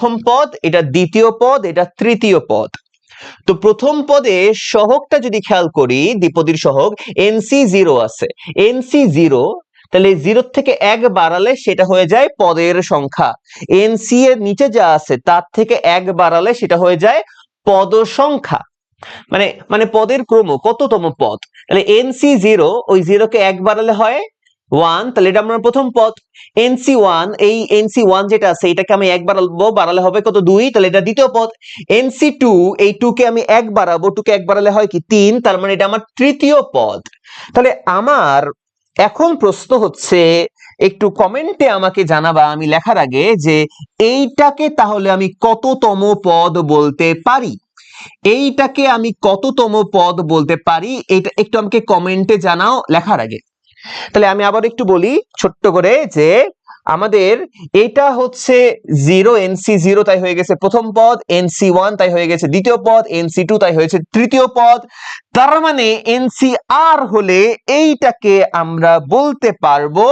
প্রথম পদ, এটা দ্বিতীয় পদ, এটা তৃতীয় পদ। তো প্রথম পদে সহগটা যদি খেয়াল করি, দ্বিপদীর সহগ NC0 আছে, NC0, তাহলে 0 থেকে 1 বাড়ালে সেটা হয়ে যায় পদের সংখ্যা। NC এর নিচে যা আছে তার থেকে 1 বাড়ালে সেটা হয়ে যায় পদ সংখ্যা, মানে মানে পদের ক্রম, কততম পদ। তাহলে NC0, ওই 0 কে 1 বাড়ালে হয় 1, তাহলে এটা আমার প্রথম পদ। NC1, এই NC1 যেটা আছে এটাকে আমি 1 বাড়াবো, বাড়ালে হবে কত, 2, তাহলে এটা দ্বিতীয় পদ। NC2, এই 2 কে আমি 1 বাড়াবো, 2 কে 1 বাড়ালে হয় কি 3, তার মানে এটা আমার তৃতীয় পদ। তাহলে আমার এখন প্রশ্ন হচ্ছে, একটু কমেন্টে আমাকে জানাবা আমি লেখার আগে, যে এইটাকে তাহলে আমি কততম পদ বলতে পারি, এইটাকে আমি কততম পদ বলতে পারি, এটা একটু আমাকে কমেন্টে জানাও লেখার আগে। তাহলে আমি আবার একটু বলি ছোট্ট করে, যে আমাদের এটা হচ্ছে 0, NC0 তাই হয়ে গেছে প্রথম পদ, NC1 তাই হয়ে গেছে দ্বিতীয় পদ, NC2 তাই হয়েছে তৃতীয় পদ। তার মানে NCR হলে এইটাকে আমরা বলতে পারবো